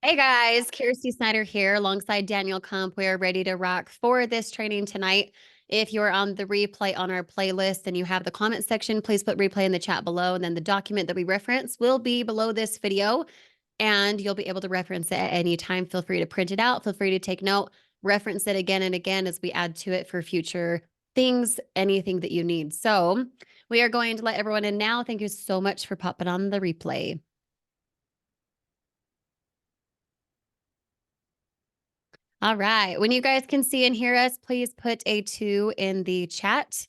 Hey guys, Kirsty Snyder here alongside Daniel Kump. We are ready to rock for this training tonight. If you're on the replay on our playlist and you have the comment section, please put replay in the chat below. And then the document that we reference will be below this video and you'll be able to reference it at any time. Feel free to print it out. Feel free to take note, reference it again and again as we add to it for future things, anything that you need. So we are going to let everyone in now. Thank you so much for popping on the replay. All right. When you guys can see and hear us, please put a 2 in the chat.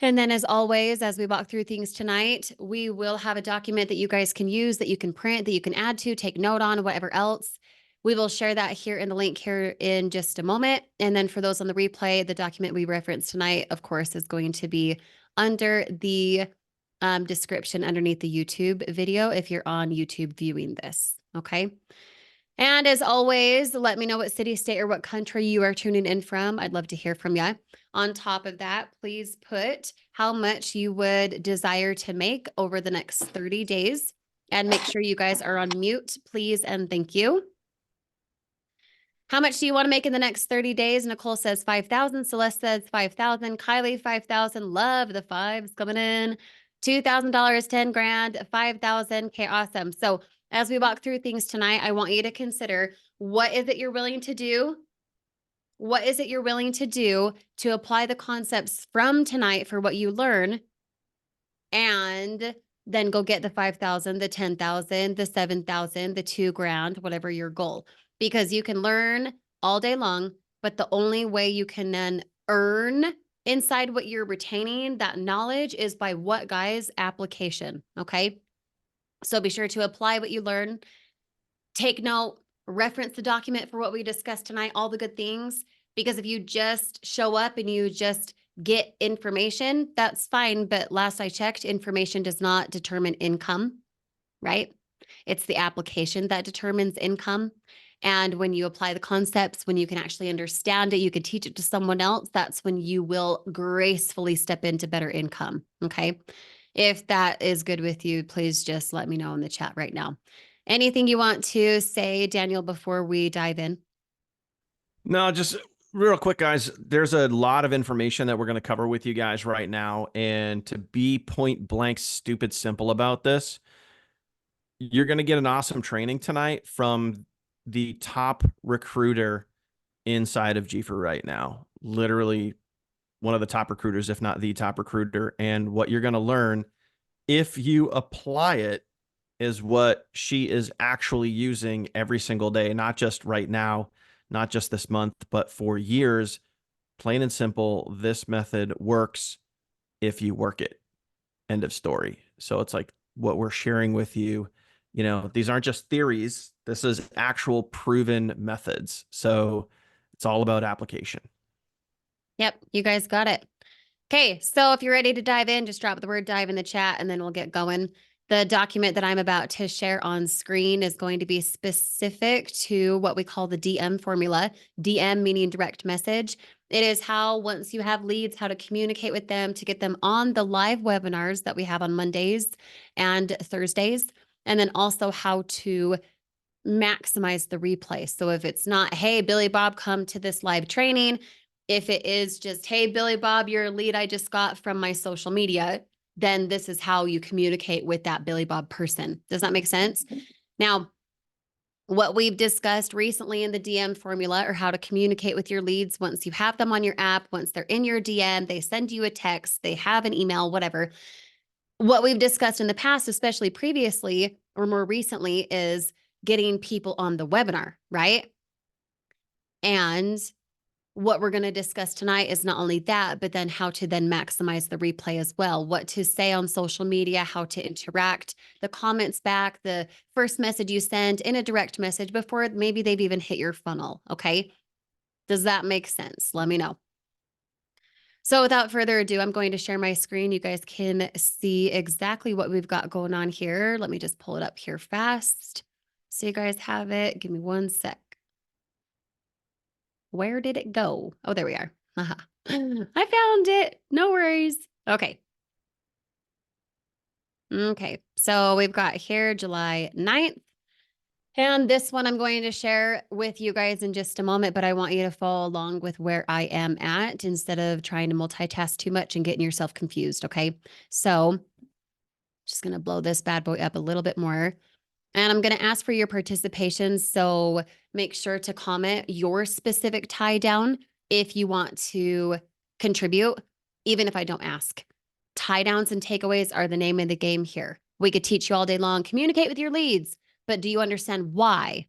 And then as always, as we walk through things tonight, we will have a document that you guys can use, that you can print, that you can add to, take note on, whatever else. We will share that here in the link here in just a moment. And then for those on the replay, the document we referenced tonight, of course, is going to be under the description underneath the YouTube video if you're on YouTube viewing this. Okay. And as always, let me know what city, state, or what country you are tuning in from. I'd love to hear from you. On top of that, please put how much you would desire to make over the next 30 days. And make sure you guys are on mute, please, and thank you. How much do you want to make in the next 30 days? Nicole says 5,000. Celeste says 5,000. Kylie, 5,000. Love the fives coming in. $2,000, 10 grand, 5,000. Okay, awesome. So as we walk through things tonight, I want you to consider, what is it you're willing to do? What is it you're willing to do to apply the concepts from tonight for what you learn? And then go get the 5,000, the 10,000, the 7,000, the 2 grand, whatever your goal. Because you can learn all day long, but the only way you can then earn inside what you're retaining, that knowledge, is by what, guys? Application, okay? So be sure to apply what you learn. Take note, reference the document for what we discussed tonight, all the good things. Because if you just show up and you just get information, that's fine. But last I checked, information does not determine income, right? It's the application that determines income. And when you apply the concepts, when you can actually understand it, you can teach it to someone else, that's when you will gracefully step into better income, okay? If that is good with you, please just let me know in the chat right now. Anything you want to say, Daniel, before we dive in? No, just real quick, guys. There's a lot of information that we're going to cover with you guys right now. And to be point blank, stupid simple about this, you're going to get an awesome training tonight from the top recruiter inside of G4 right now. Literally one of the top recruiters, if not the top recruiter. And what you're going to learn, if you apply it, is what she is actually using every single day, not just right now, not just this month, but for years. Plain and simple, this method works if you work it. End of story. So it's like what we're sharing with you. You know, these aren't just theories. This is actual proven methods. So it's all about application. Yep, you guys got it. Okay, so if you're ready to dive in, just drop the word dive in the chat and then we'll get going. The document that I'm about to share on screen is going to be specific to what we call the DM formula. DM meaning direct message. It is how, once you have leads, how to communicate with them to get them on the live webinars that we have on Mondays and Thursdays. And then also how to maximize the replay. So if it's not, hey, Billy Bob, come to this live training. If it is just, hey, Billy Bob, your lead I just got from my social media, then this is how you communicate with that Billy Bob person. Does that make sense? Now, what we've discussed recently in the DM formula, or how to communicate with your leads once you have them on your app, once they're in your DM, they send you a text, they have an email, whatever. What we've discussed in the past, especially previously or more recently, is getting people on the webinar, right? And what we're going to discuss tonight is not only that, but then how to then maximize the replay as well. What to say on social media, how to interact, the comments back, the first message you send in a direct message before maybe they've even hit your funnel. Okay. Does that make sense? Let me know. So without further ado, I'm going to share my screen. You guys can see exactly what we've got going on here. Let me just pull it up here fast so you guys have it. Give me one sec. Where did it go? Oh, there we are. I found it. No worries. Okay. Okay. So we've got here July 9th. And this one I'm going to share with you guys in just a moment, but I want you to follow along with where I am at instead of trying to multitask too much and getting yourself confused. Okay. So just going to blow this bad boy up a little bit more. And I'm going to ask for your participation. So make sure to comment your specific tie down if you want to contribute, even if I don't ask. Tie downs and takeaways are the name of the game here. We could teach you all day long, communicate with your leads, but do you understand why?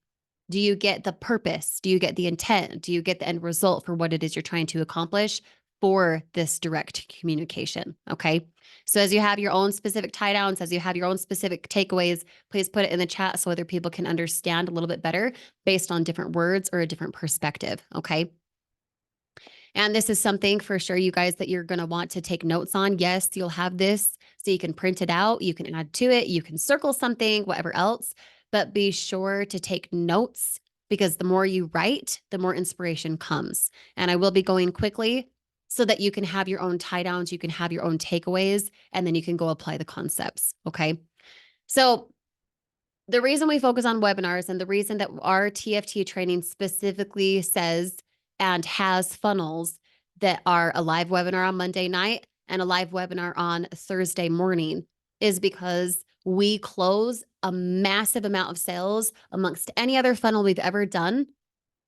Do you get the purpose? Do you get the intent? Do you get the end result for what it is you're trying to accomplish for this direct communication? Okay. So as you have your own specific tie downs, as you have your own specific takeaways, please put it in the chat so other people can understand a little bit better based on different words or a different perspective. Okay. And this is something for sure, you guys, that you're going to want to take notes on. Yes, you'll have this so you can print it out, you can add to it, you can circle something, whatever else, but be sure to take notes because the more you write, the more inspiration comes. And I will be going quickly so that you can have your own tie downs, you can have your own takeaways, and then you can go apply the concepts. Okay. So the reason we focus on webinars and the reason that our TFT training specifically says and has funnels that are a live webinar on Monday night and a live webinar on Thursday morning is because we close a massive amount of sales amongst any other funnel we've ever done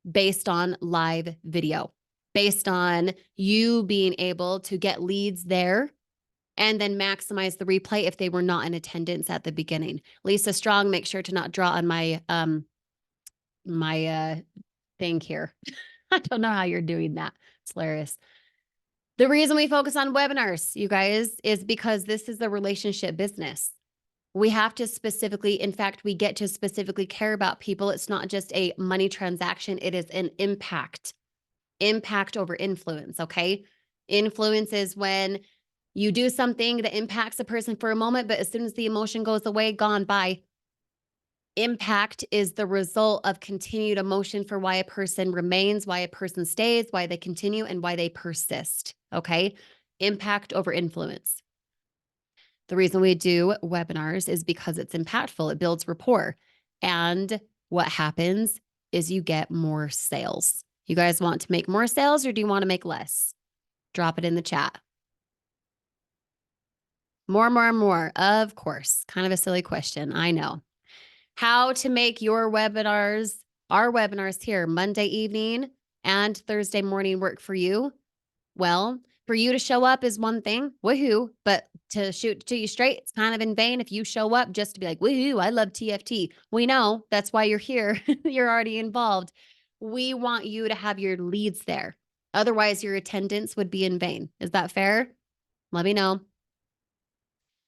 based on live video, based on you being able to get leads there and then maximize the replay if they were not in attendance at the beginning. Lisa Strong, make sure to not draw on my thing here. I don't know how you're doing that. It's hilarious. The reason we focus on webinars, you guys, is because this is a relationship business. We have to specifically, in fact, we get to specifically care about people. It's not just a money transaction, it is an impact over influence. Okay. Influence is when you do something that impacts a person for a moment, but as soon as the emotion goes away, gone, bye. Impact is the result of continued emotion for why a person remains, why a person stays, why they continue, and why they persist. Okay. Impact over influence. The reason we do webinars is because it's impactful. It builds rapport. And what happens is you get more sales. You guys want to make more sales or do you want to make less? Drop it in the chat. More. Of course. Kind of a silly question. I know. How to make your webinars, our webinars here, Monday evening and Thursday morning work for you? Well, for you to show up is one thing, woohoo, but to shoot to you straight, it's kind of in vain if you show up just to be like, woohoo, I love TFT. We know that's why you're here. You're already involved. We want you to have your leads there. Otherwise, your attendance would be in vain. Is that fair? Let me know.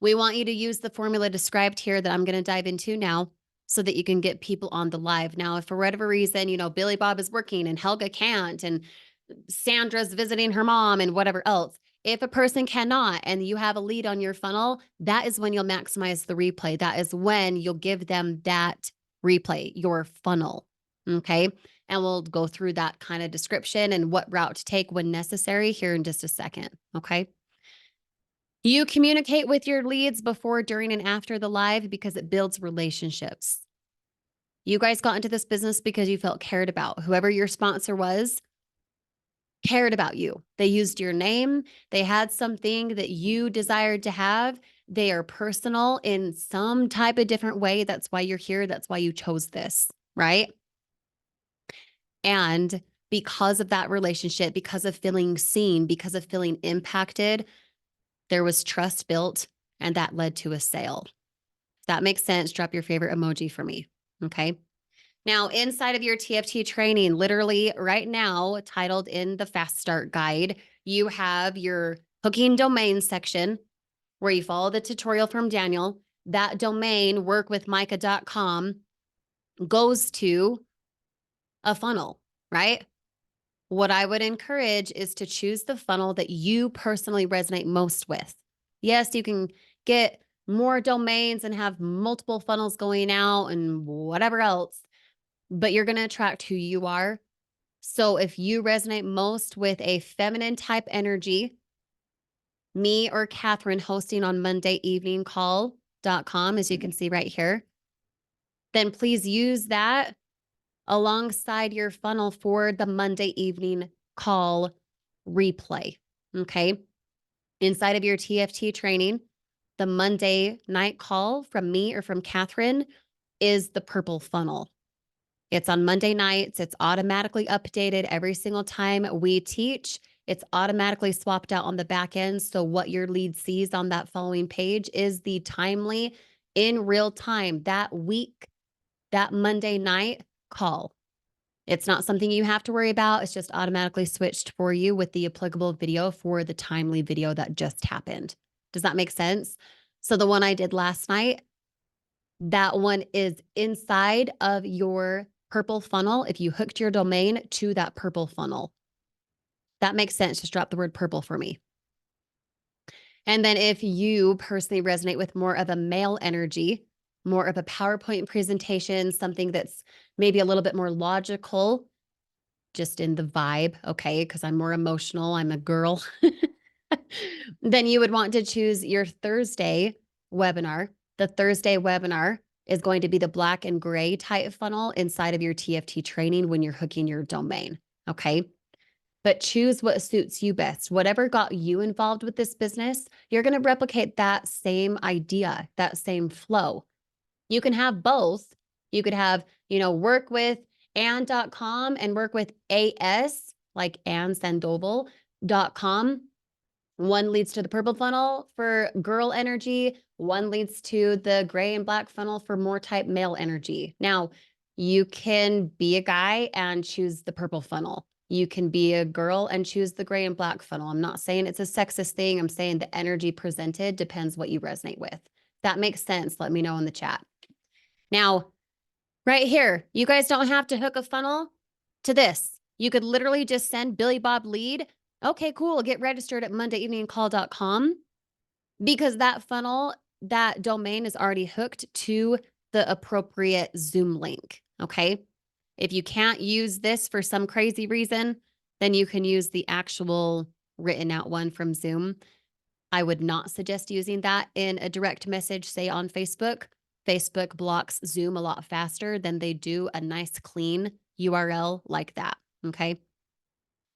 We want you to use the formula described here that I'm going to dive into now so that you can get people on the live. Now, if for whatever reason, Billy Bob is working and Helga can't, and Sandra's visiting her mom and whatever else, if a person cannot and you have a lead on your funnel, that is when you'll maximize the replay. That is when you'll give them that replay, your funnel. Okay. And we'll go through that kind of description and what route to take when necessary here in just a second. Okay. You communicate with your leads before, during, and after the live because it builds relationships. You guys got into this business because you felt cared about. Whoever your sponsor was cared about you. They used your name. They had something that you desired to have. They are personal in some type of different way. That's why you're here. That's why you chose this, right? And because of that relationship, because of feeling seen, because of feeling impacted, there was trust built, and that led to a sale. If that makes sense, drop your favorite emoji for me. Okay. Now, inside of your TFT training, literally right now, titled in the Fast Start Guide, you have your hooking domain section where you follow the tutorial from Daniel. That domain, workwithmicah.com, goes to a funnel, right? What I would encourage is to choose the funnel that you personally resonate most with. Yes, you can get more domains and have multiple funnels going out and whatever else, but you're going to attract who you are. So if you resonate most with a feminine type energy, me or Catherine hosting on Monday evening call.com, as you can see right here, then please use that alongside your funnel for the Monday evening call replay. Okay. Inside of your TFT training, the Monday night call from me or from Catherine is the purple funnel. It's on Monday nights. It's automatically updated every single time we teach. It's automatically swapped out on the back end. So, what your lead sees on that following page is the timely, in real time, that week, that Monday night call. It's not something you have to worry about. It's just automatically switched for you with the applicable video for the timely video that just happened. Does that make sense? So, the one I did last night, that one is inside of your purple funnel. If you hooked your domain to that purple funnel, that makes sense. Just drop the word purple for me. And then if you personally resonate with more of a male energy, more of a PowerPoint presentation, something that's maybe a little bit more logical, just in the vibe, okay, because I'm more emotional, I'm a girl, then you would want to choose your Thursday webinar. The Thursday webinar is going to be the black and gray type funnel inside of your TFT training when you're hooking your domain, okay? But choose what suits you best. Whatever got you involved with this business, you're going to replicate that same idea, that same flow. You can have both. You could have, work with and.com and work with AS, like ansandoval.com. One leads to the purple funnel for girl energy. One leads to the gray and black funnel for more type male energy. Now, you can be a guy and choose the purple funnel. You can be a girl and choose the gray and black funnel. I'm not saying it's a sexist thing. I'm saying the energy presented depends what you resonate with. That makes sense. Let me know in the chat. Now, right here, you guys don't have to hook a funnel to this. You could literally just send Billy Bob lead. Okay, cool. Get registered at mondayeveningcall.com because that funnel, that domain is already hooked to the appropriate Zoom link. Okay. If you can't use this for some crazy reason, then you can use the actual written out one from Zoom. I would not suggest using that in a direct message, say on Facebook. Facebook blocks Zoom a lot faster than they do a nice clean URL like that. Okay.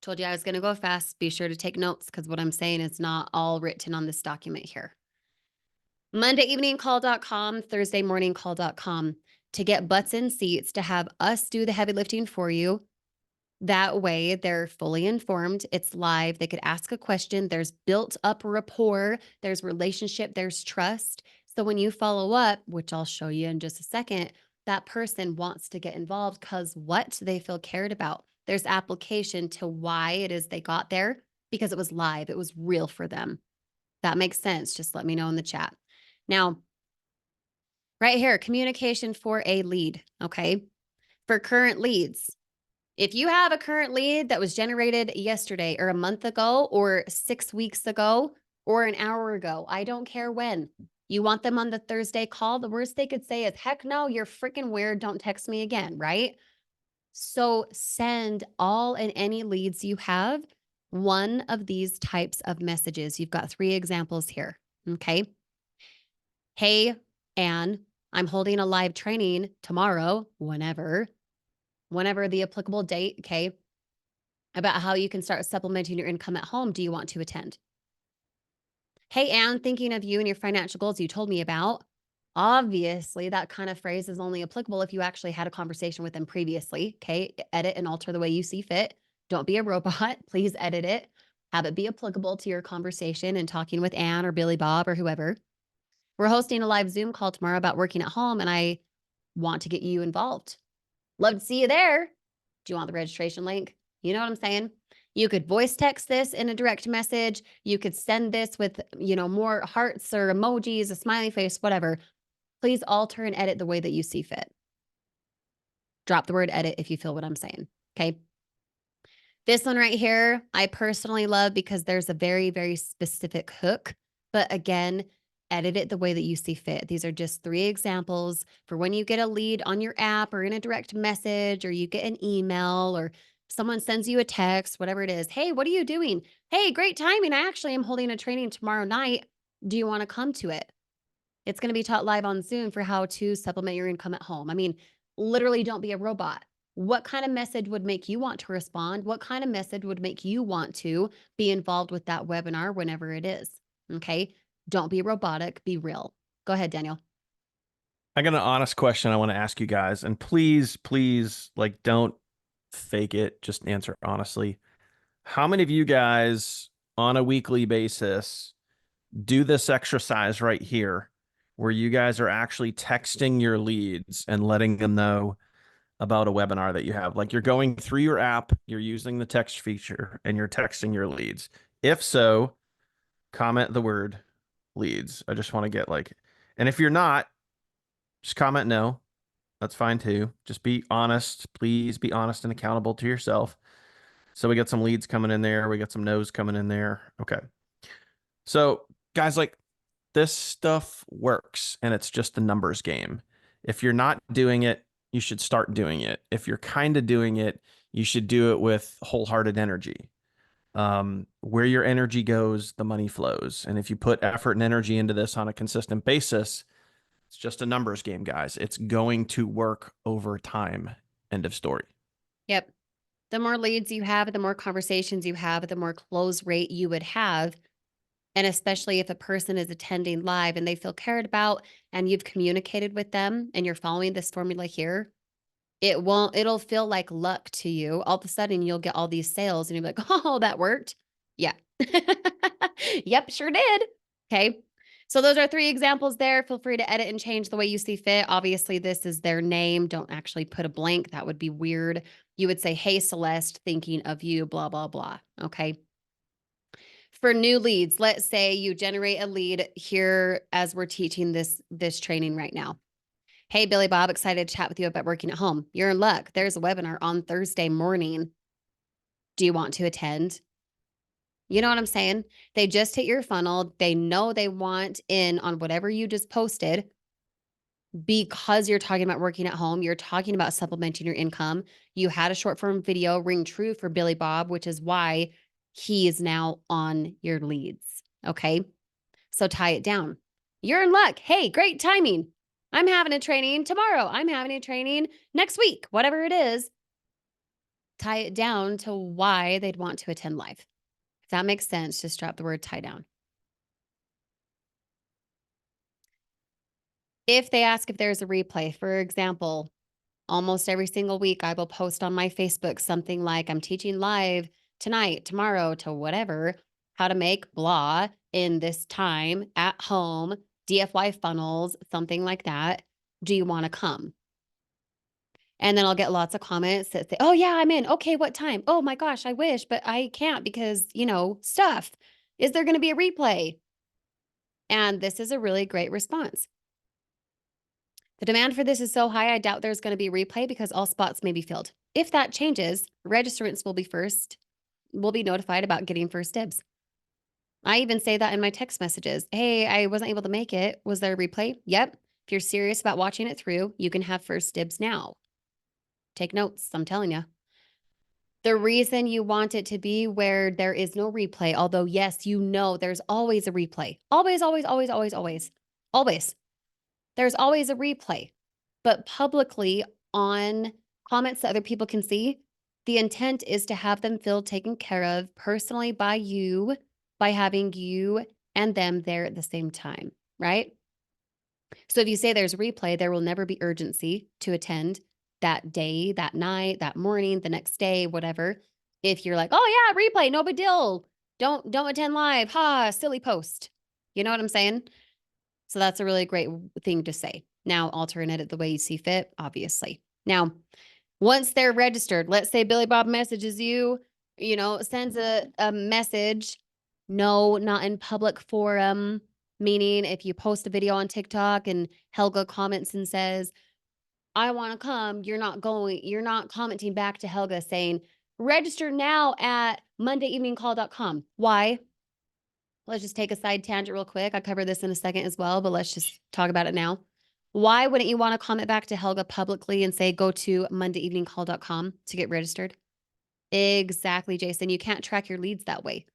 Told you I was going to go fast. Be sure to take notes because what I'm saying is not all written on this document here. MondayEveningCall.com, ThursdayMorningCall.com to get butts in seats to have us do the heavy lifting for you. That way, they're fully informed. It's live. They could ask a question. There's built up rapport. There's relationship. There's trust. So when you follow up, which I'll show you in just a second, that person wants to get involved because what they feel cared about. There's application to why it is they got there because it was live. It was real for them. That makes sense. Just let me know in the chat. Now, right here, communication for a lead. Okay. For current leads. If you have a current lead that was generated yesterday or a month ago or 6 weeks ago or an hour ago, I don't care when, you want them on the Thursday call, the worst they could say is, heck no, you're freaking weird. Don't text me again, right? So send all and any leads you have one of these types of messages. You've got 3 examples here, okay? Hey, Anne, I'm holding a live training tomorrow, whenever the applicable date, okay, about how you can start supplementing your income at home. Do you want to attend? Hey, Anne, thinking of you and your financial goals you told me about. Obviously, that kind of phrase is only applicable if you actually had a conversation with them previously, okay? Edit and alter the way you see fit. Don't be a robot. Please edit it. Have it be applicable to your conversation and talking with Anne or Billy Bob or whoever. We're hosting a live Zoom call tomorrow about working at home, and I want to get you involved. Love to see you there. Do you want the registration link? You know what I'm saying? You could voice text this in a direct message. You could send this with, more hearts or emojis, a smiley face, whatever. Please alter and edit the way that you see fit. Drop the word edit if you feel what I'm saying. Okay. This one right here, I personally love because there's a very, very specific hook. But again, edit it the way that you see fit. These are just 3 examples for when you get a lead on your app or in a direct message, or you get an email, or someone sends you a text, whatever it is. Hey, what are you doing? Hey, great timing. I actually am holding a training tomorrow night. Do you want to come to it? It's going to be taught live on Zoom for how to supplement your income at home. I mean, literally, don't be a robot. What kind of message would make you want to respond? What kind of message would make you want to be involved with that webinar whenever it is? Okay. Don't be robotic, be real. Go ahead, Daniel. I got an honest question I want to ask you guys, and please, please, like, don't fake it. Just answer honestly. How many of you guys on a weekly basis do this exercise right here, where you guys are actually texting your leads and letting them know about a webinar that you have? Like, you're going through your app, you're using the text feature, and you're texting your leads. If so, comment the word leads. I just want to get like, and if you're not, just comment no. That's fine too. Just be honest. Please be honest and accountable to yourself. So we got some leads coming in there. We got some no's coming in there. Okay. So guys, like, this stuff works and it's just a numbers game. If you're not doing it, you should start doing it. If you're kind of doing it, you should do it with wholehearted energy. Where your energy goes, the money flows. And if you put effort and energy into this on a consistent basis, it's just a numbers game, guys. It's going to work over time. End of story. Yep. The more leads you have, the more conversations you have, the more close rate you would have. And especially if a person is attending live and they feel cared about and you've communicated with them and you're following this formula here, it'll feel like luck to you. All of a sudden you'll get all these sales and you'll be like, oh, that worked. Yeah. Yep, sure did. Okay. So those are 3 examples there. Feel free to edit and change the way you see fit. Obviously, this is their name. Don't actually put a blank. That would be weird. You would say, hey, Celeste, thinking of you, blah, blah, blah. Okay. For new leads, let's say you generate a lead here as we're teaching this training right now. Hey, Billy Bob, excited to chat with you about working at home. You're in luck. There's a webinar on Thursday morning. Do you want to attend? You know what I'm saying? They just hit your funnel. They know they want in on whatever you just posted because you're talking about working at home. You're talking about supplementing your income. You had a short form video ring true for Billy Bob, which is why he is now on your leads. Okay. So tie it down. You're in luck. Hey, great timing. I'm having a training tomorrow. I'm having a training next week, whatever it is. Tie it down to why they'd want to attend live. If that makes sense, just drop the word tie down. If they ask if there's a replay, for example, almost every single week I will post on my Facebook something like, I'm teaching live tonight, tomorrow, to whatever, how to make blah in this time at home, DFY funnels, something like that. Do you want to come? And then I'll get lots of comments that say, oh yeah, I'm in. Okay, what time? Oh my gosh, I wish, but I can't because, stuff. Is there going to be a replay? And this is a really great response. The demand for this is so high, I doubt there's going to be a replay because all spots may be filled. If that changes, registrants will be notified about getting first dibs. I even say that in my text messages. Hey, I wasn't able to make it. Was there a replay? Yep. If you're serious about watching it through, you can have first dibs now. Take notes, I'm telling you. The reason you want it to be where there is no replay, although yes, there's always a replay. Always, always, always, always, always, always. There's always a replay, but publicly on comments that other people can see, the intent is to have them feel taken care of personally by you, by having you and them there at the same time, right? So if you say there's a replay, there will never be urgency to attend that day, that night, that morning, the next day, whatever. If you're like, oh yeah, replay, no big deal. Don't attend live. Ha, silly post. You know what I'm saying? So that's a really great thing to say. Now, alternate it the way you see fit, obviously. Now, once they're registered, let's say Billy Bob messages you, sends a message. No, not in public forum. Meaning if you post a video on TikTok and Helga comments and says, I want to come, you're not commenting back to Helga saying, register now at mondayeveningcall.com. Why? Let's just take a side tangent real quick. I'll cover this in a second as well, but let's just talk about it now. Why wouldn't you want to comment back to Helga publicly and say, go to mondayeveningcall.com to get registered? Exactly, Jason. You can't track your leads that way.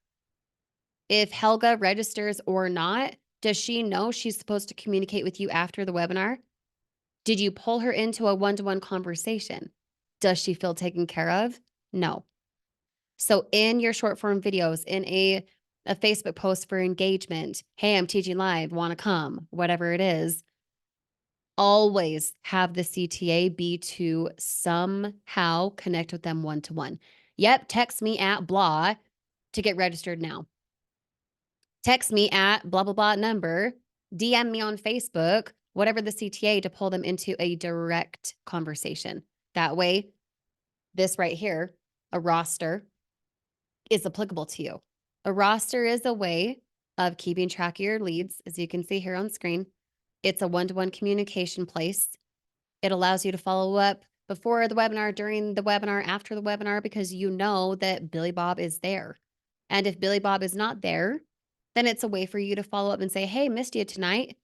If Helga registers or not, Does she know she's supposed to communicate with you after the webinar? Did you pull her into a one-to-one conversation? Does she feel taken care of? No. So in your short form videos, in a Facebook post for engagement, hey, I'm teaching live, want to come, whatever it is, always have the CTA be to somehow connect with them one to one. Yep, text me at blah to get registered now. Text me at blah, blah, blah number, DM me on Facebook, whatever the CTA, to pull them into a direct conversation. That way, this right here, a roster, is applicable to you. A roster is a way of keeping track of your leads, as you can see here on screen. It's a one-to-one communication place. It allows you to follow up before the webinar, during the webinar, after the webinar, because you know that Billy Bob is there. And if Billy Bob is not there, then it's a way for you to follow up and say, hey, missed you tonight.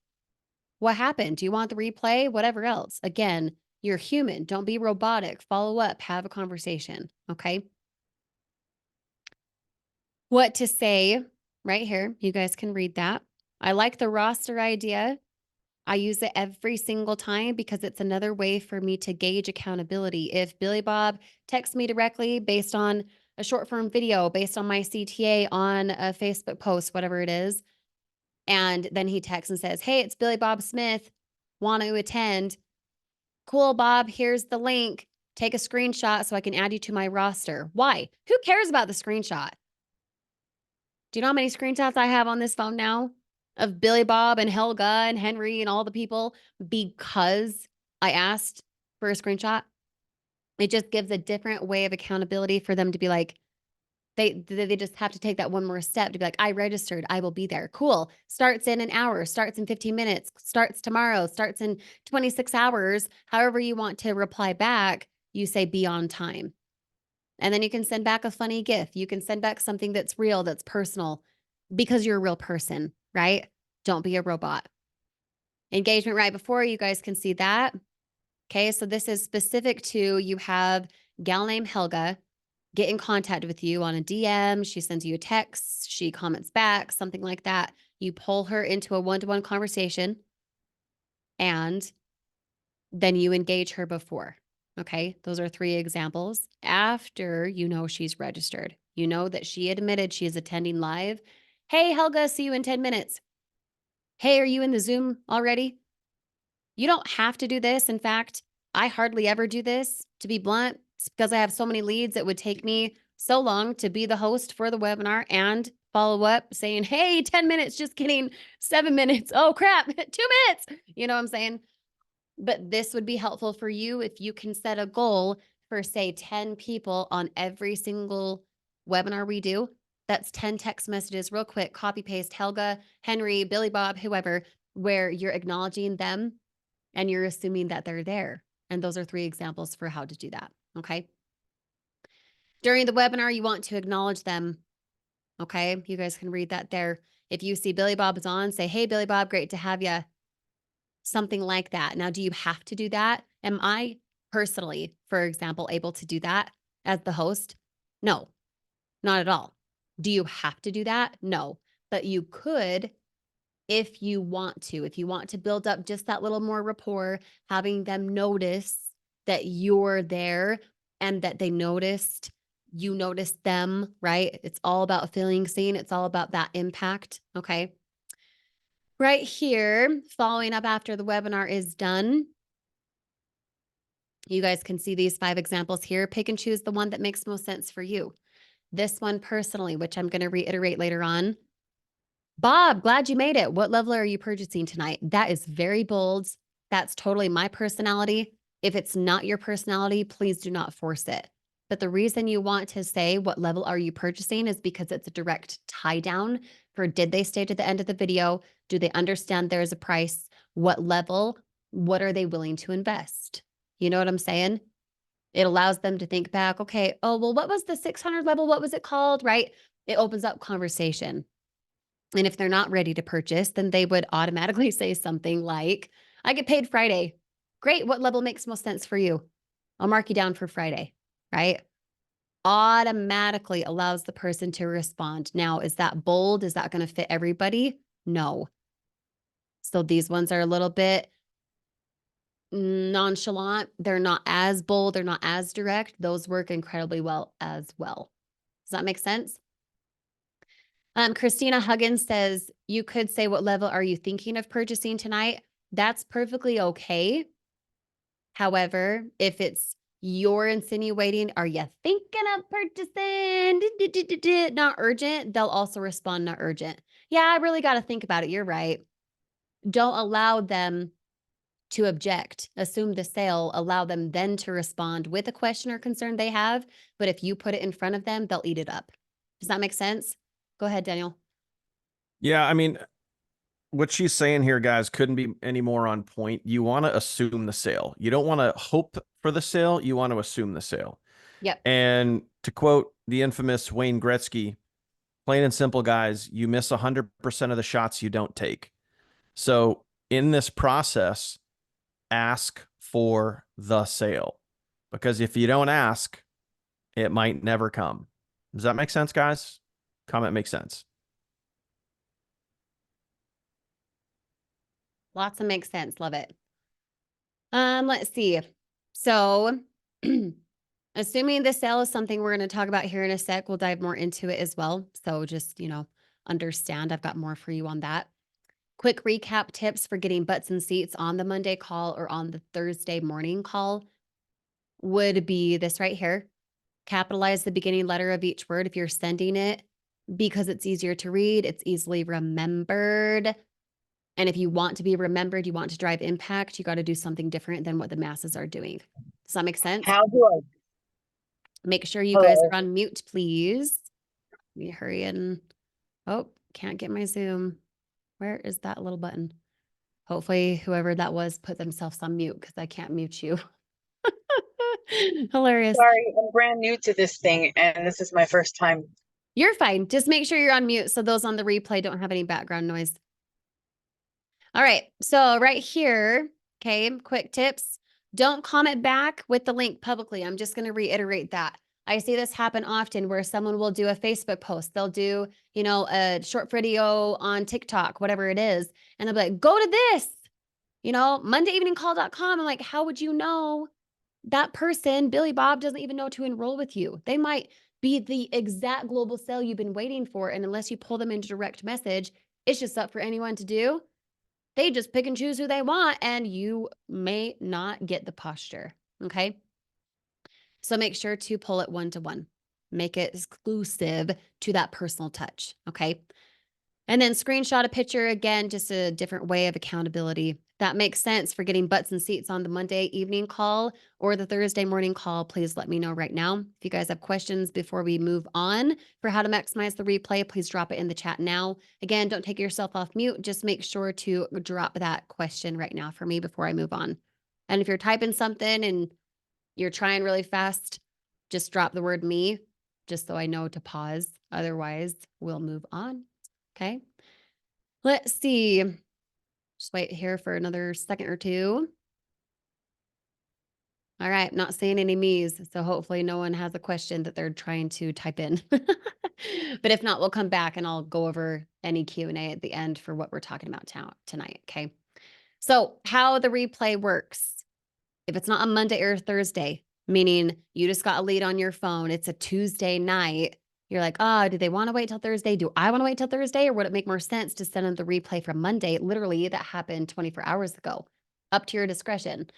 What happened? Do you want the replay? Whatever else. Again, you're human. Don't be robotic. Follow up, have a conversation. Okay. What to say right here. You guys can read that. I like the roster idea. I use it every single time because it's another way for me to gauge accountability. If Billy Bob texts me directly based on a short form video, based on my CTA on a Facebook post, whatever it is, and then he texts and says, hey, it's Billy Bob Smith, want to attend. Cool, Bob, here's the link. Take a screenshot so I can add you to my roster. Why? Who cares about the screenshot? Do you know how many screenshots I have on this phone now of Billy Bob and Helga and Henry and all the people because I asked for a screenshot? It just gives a different way of accountability for them to be like, they just have to take that one more step to be like, I registered, I will be there. Cool. Starts in an hour, starts in 15 minutes, starts tomorrow, starts in 26 hours. However you want to reply back, you say be on time. And then you can send back a funny GIF. You can send back something that's real, that's personal, because you're a real person, right? Don't be a robot. Engagement right before, you guys can see that. Okay, so this is specific to, you have gal named Helga get in contact with you on a DM. She sends you a text, she comments back, something like that. You pull her into a one-to-one conversation and then you engage her before. Okay, those are 3 examples. After you know she's registered, you know that she admitted she is attending live. Hey, Helga, see you in 10 minutes. Hey, are you in the Zoom already? You don't have to do this. In fact, I hardly ever do this, to be blunt. It's because I have so many leads. It would take me so long to be the host for the webinar and follow up saying, hey, 10 minutes, just kidding, 7 minutes. Oh, crap, 2 minutes. You know what I'm saying? But this would be helpful for you if you can set a goal for, say, 10 people on every single webinar we do. That's 10 text messages, real quick, copy paste, Helga, Henry, Billy Bob, whoever, where you're acknowledging them and you're assuming that they're there. And those are 3 examples for how to do that. Okay. During the webinar, you want to acknowledge them. Okay. You guys can read that there. If you see Billy Bob is on, say, hey, Billy Bob, great to have you. Something like that. Now, do you have to do that? Am I personally, for example, able to do that as the host? No, not at all. Do you have to do that? No, but you could if you want to. If you want to build up just that little more rapport, having them notice that you're there and that they noticed, you noticed them, right? It's all about feeling seen. It's all about that impact. Okay. Right here, following up after the webinar is done. You guys can see these 5 examples here. Pick and choose the one that makes most sense for you. This one personally, which I'm going to reiterate later on. Bob, glad you made it. What level are you purchasing tonight? That is very bold. That's totally my personality. If it's not your personality, please do not force it. But the reason you want to say what level are you purchasing is because it's a direct tie down for, did they stay to the end of the video? Do they understand there's a price? What level? What are they willing to invest? You know what I'm saying? It allows them to think back, okay, oh, well, what was the 600 level? What was it called? Right? It opens up conversation. And if they're not ready to purchase, then they would automatically say something like, I get paid Friday. Great. What level makes most sense for you? I'll mark you down for Friday, right? Automatically allows the person to respond. Now, is that bold? Is that going to fit everybody? No. So these ones are a little bit nonchalant. They're not as bold. They're not as direct. Those work incredibly well as well. Does that make sense? Christina Huggins says, you could say, what level are you thinking of purchasing tonight? That's perfectly okay. However, if it's you're insinuating, are you thinking of purchasing? Not urgent. They'll also respond, not urgent. Yeah, I really got to think about it. You're right. Don't allow them to object. Assume the sale. Allow them then to respond with a question or concern they have. But if you put it in front of them, they'll eat it up. Does that make sense? Go ahead, Daniel. Yeah, I mean, what she's saying here, guys, couldn't be any more on point. You want to assume the sale. You don't want to hope for the sale. You want to assume the sale. Yep. And to quote the infamous Wayne Gretzky, plain and simple, guys, you miss 100% of the shots you don't take. So in this process, ask for the sale, because if you don't ask, it might never come. Does that make sense, guys? Comment makes sense. Lots of makes sense. Love it. Let's see. So assuming the sale is something we're going to talk about here in a sec, we'll dive more into it as well. So just, understand I've got more for you on that. Quick recap tips for getting butts and seats on the Monday call or on the Thursday morning call would be this right here. Capitalize the beginning letter of each word if you're sending it because it's easier to read. It's easily remembered. And if you want to be remembered, you want to drive impact, you got to do something different than what the masses are doing. Does that make sense? How do I? Make sure you guys Hello. are on mute, please. Let me hurry in. Oh, can't get my Zoom. Where is that little button? Hopefully whoever that was put themselves on mute because I can't mute you. Hilarious. Sorry, I'm brand new to this thing and this is my first time. You're fine. Just make sure you're on mute so those on the replay don't have any background noise. All right. So right here, okay, quick tips. Don't comment back with the link publicly. I'm just going to reiterate that. I see this happen often where someone will do a Facebook post. They'll do, a short video on TikTok, whatever it is. And they'll be like, go to this, MondayEveningCall.com. I'm like, how would you know that person, Billy Bob, doesn't even know to enroll with you? They might be the exact global sale you've been waiting for. And unless you pull them into direct message, it's just up for anyone to do. They just pick and choose who they want, and you may not get the posture, okay? So make sure to pull it one-to-one. Make it exclusive to that personal touch, okay? And then screenshot a picture, again, just a different way of accountability. That makes sense for getting butts and seats on the Monday evening call or the Thursday morning call. Please let me know right now. If you guys have questions before we move on for how to maximize the replay, please drop it in the chat now. Again, don't take yourself off mute. Just make sure to drop that question right now for me before I move on. And if you're typing something and you're trying really fast, just drop the word me, just so I know to pause. Otherwise, we'll move on. Okay. Let's see. Just wait here for another second or two. All right. Not seeing any me's. So hopefully no one has a question that they're trying to type in. But if not, we'll come back and I'll go over any Q&A at the end for what we're talking about tonight. Okay. So how the replay works. If it's not a Monday or a Thursday, meaning you just got a lead on your phone, it's a Tuesday night. You're like, do they want to wait till Thursday? Do I want to wait till Thursday? Or would it make more sense to send them the replay from Monday? Literally, that happened 24 hours ago. Up to your discretion.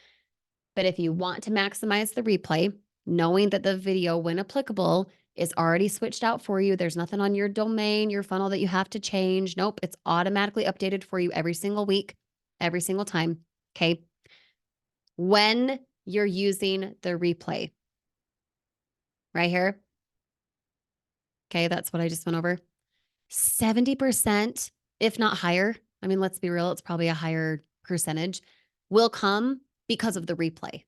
But if you want to maximize the replay, knowing that the video, when applicable, is already switched out for you, there's nothing on your domain, your funnel that you have to change. Nope, it's automatically updated for you every single week, every single time. Okay. When you're using the replay, right here. Okay, that's what I just went over. 70%, if not higher, I mean, let's be real, it's probably a higher percentage, will come because of the replay,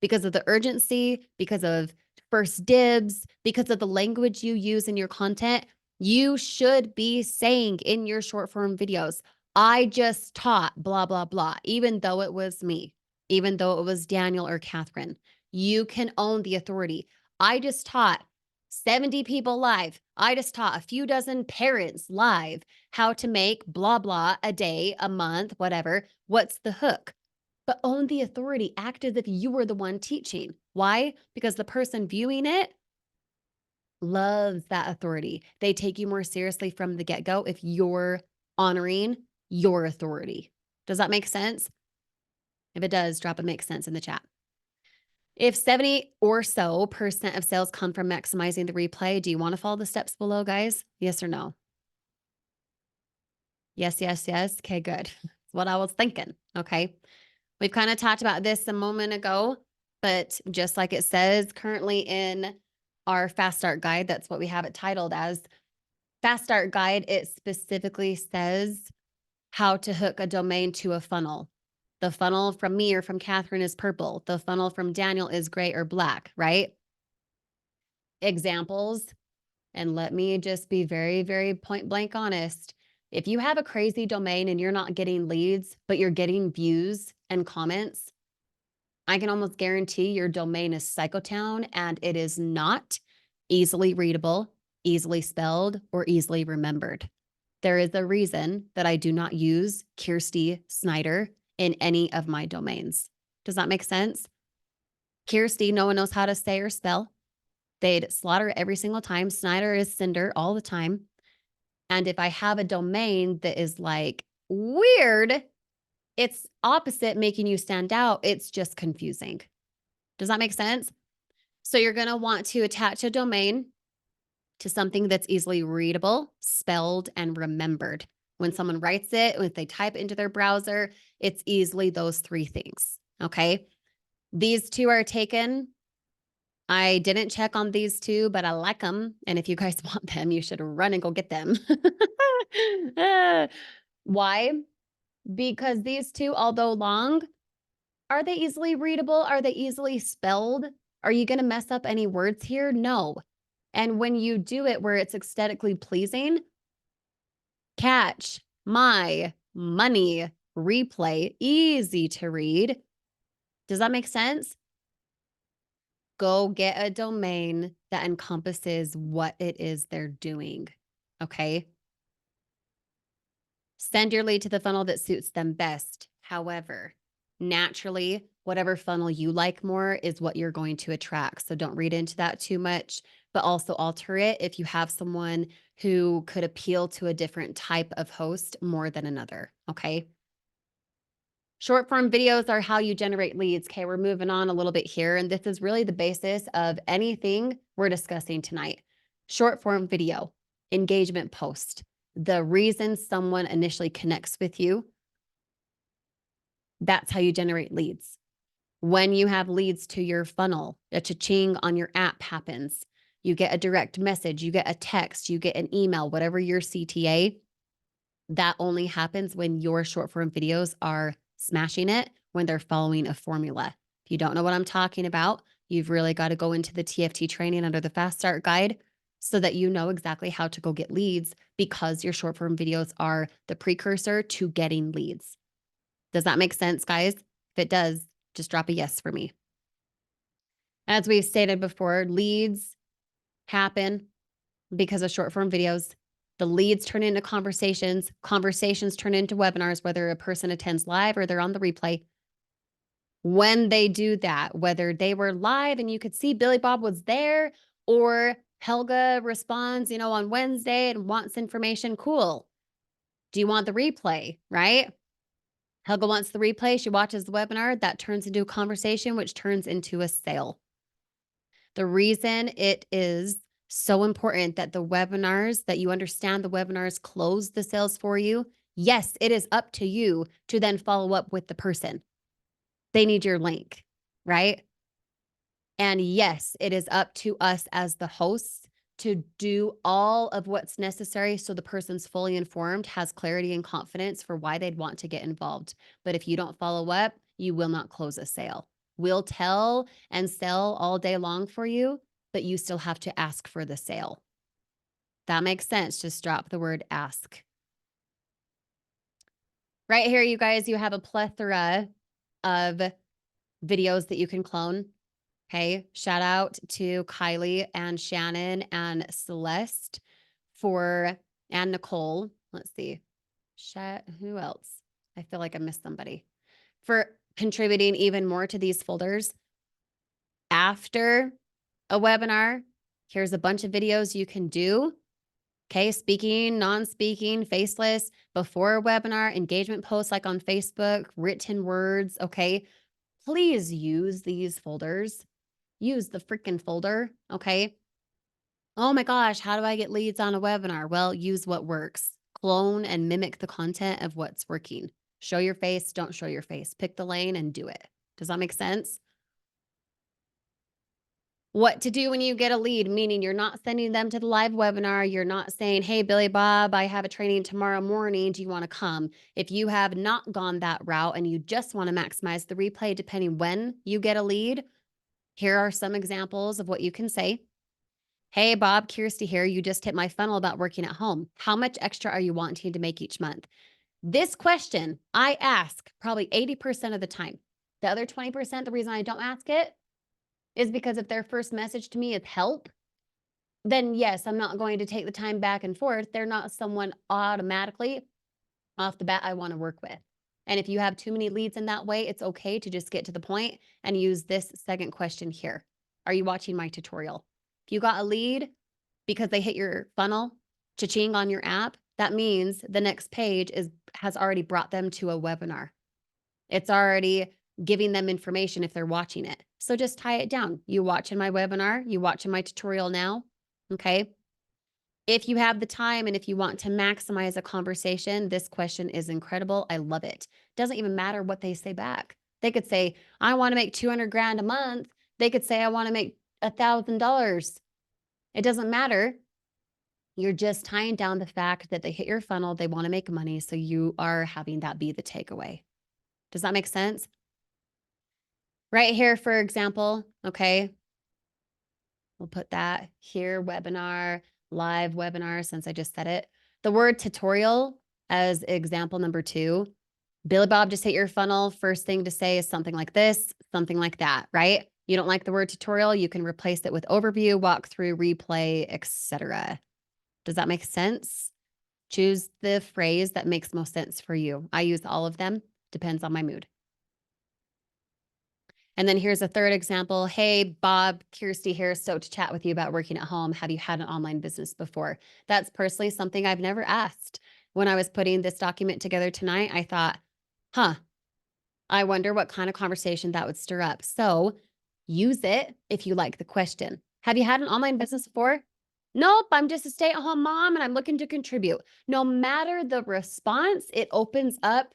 because of the urgency, because of first dibs, because of the language you use in your content. You should be saying in your short form videos, I just taught blah, blah, blah, even though it was me, even though it was Daniel or Catherine. You can own the authority. I just taught 70 people live. I just taught a few dozen parents live how to make blah, blah a day, a month, whatever. What's the hook? But own the authority. Act as if you were the one teaching. Why? Because the person viewing it loves that authority. They take you more seriously from the get-go if you're honoring your authority. Does that make sense? If it does, drop a makes sense in the chat. If 70 or so % of sales come from maximizing the replay, do you want to follow the steps below, guys? Yes or no? Yes, yes, yes. Okay, good. That's what I was thinking. Okay. We've kind of talked about this a moment ago, but just like it says currently in our Fast Start Guide, that's what we have it titled as. Fast Start Guide, it specifically says how to hook a domain to a funnel. The funnel from me or from Catherine is purple. The funnel from Daniel is gray or black, right? Examples, and let me just be very, very point blank honest. If you have a crazy domain and you're not getting leads, but you're getting views and comments, I can almost guarantee your domain is Psychotown and it is not easily readable, easily spelled, or easily remembered. There is a reason that I do not use Kirsty Snyder in any of my domains. Does that make sense? Kirsty, no one knows how to say or spell. They'd slaughter every single time. Snyder is Cinder all the time. And if I have a domain that is like weird, it's opposite making you stand out. It's just confusing. Does that make sense? So you're going to want to attach a domain to something that's easily readable, spelled, and remembered. When someone writes it, if they type into their browser, it's easily those three things. Okay. These two are taken. I didn't check on these two, but I like them. And if you guys want them, you should run and go get them. Why? Because these two, although long, are they easily readable? Are they easily spelled? Are you going to mess up any words here? No. And when you do it where it's aesthetically pleasing, catch my money replay, easy to read. Does that make sense? Go get a domain that encompasses what it is they're doing. Okay. Send your lead to the funnel that suits them best. However, naturally, whatever funnel you like more is what you're going to attract. So don't read into that too much, but also alter it if you have someone who could appeal to a different type of host more than another. Okay. Short form videos are how you generate leads. Okay, we're moving on a little bit here. And this is really the basis of anything we're discussing tonight. Short form video, engagement post, the reason someone initially connects with you. That's how you generate leads. When you have leads to your funnel, a cha-ching on your app happens. You get a direct message, you get a text, you get an email, whatever your CTA, that only happens when your short form videos are smashing it, when they're following a formula. If you don't know what I'm talking about, you've really got to go into the TFT training under the Fast Start Guide so that you know exactly how to go get leads, because your short form videos are the precursor to getting leads. Does that make sense, guys? If it does, just drop a yes for me. As we've stated before, leads happen because of short form videos. The leads turn into conversations. Conversations turn into webinars, whether a person attends live or they're on the replay. When they do that, whether they were live and you could see Billy Bob was there, or Helga responds, on Wednesday and wants information, cool. Do you want the replay, right? Helga wants the replay. She watches the webinar. That turns into a conversation, which turns into a sale. The reason it is so important that the webinars, that you understand the webinars close the sales for you. Yes, it is up to you to then follow up with the person. They need your link, right? And yes, it is up to us as the hosts to do all of what's necessary so the person's fully informed, has clarity and confidence for why they'd want to get involved. But if you don't follow up, you will not close a sale. We'll tell and sell all day long for you, but you still have to ask for the sale. That makes sense. Just drop the word ask. Right here, you guys, you have a plethora of videos that you can clone. Okay. Shout out to Kylie and Shannon and Celeste and Nicole. Let's see. Who else? I feel like I missed somebody for contributing even more to these folders. After a webinar, here's a bunch of videos you can do. Okay, speaking, non-speaking, faceless, before a webinar, engagement posts like on Facebook, written words, okay? Please use these folders. Use the freaking folder, okay? Oh my gosh, how do I get leads on a webinar? Well, use what works. Clone and mimic the content of what's working. Show your face, don't show your face. Pick the lane and do it. Does that make sense? What to do when you get a lead, meaning you're not sending them to the live webinar. You're not saying, hey, Billy Bob, I have a training tomorrow morning. Do you want to come? If you have not gone that route and you just want to maximize the replay, depending when you get a lead, here are some examples of what you can say. Hey, Bob, Kirsty here. You just hit my funnel about working at home. How much extra are you wanting to make each month? This question I ask probably 80% of the time. The other 20%, the reason I don't ask it is because if their first message to me is help, then yes, I'm not going to take the time back and forth. They're not someone automatically off the bat I want to work with. And if you have too many leads in that way, it's okay to just get to the point and use this second question here. Are you watching my tutorial? If you got a lead because they hit your funnel, cha-ching on your app, that means the next page has already brought them to a webinar. It's already giving them information if they're watching it. So just tie it down. You watching my webinar, you watching my tutorial now, okay? If you have the time and if you want to maximize a conversation, this question is incredible. I love it. Doesn't even matter what they say back. They could say, I want to make 200 grand a month. They could say, I want to make $1,000. It doesn't matter. You're just tying down the fact that they hit your funnel, they want to make money. So you are having that be the takeaway. Does that make sense? Right here, for example, okay, we'll put that here, webinar, live webinar, since I just said it. The word tutorial as example number 2. Billy Bob just hit your funnel. First thing to say is something like this, something like that, right? You don't like the word tutorial, you can replace it with overview, walkthrough, replay, etc. Does that make sense? Choose the phrase that makes most sense for you. I use all of them, depends on my mood. And then here's a third example. Hey, Bob, Kirsty here. Stoked to chat with you about working at home. Have you had an online business before? That's personally something I've never asked. When I was putting this document together tonight, I thought, I wonder what kind of conversation that would stir up. So use it if you like the question. Have you had an online business before? Nope, I'm just a stay-at-home mom and I'm looking to contribute. No matter the response, it opens up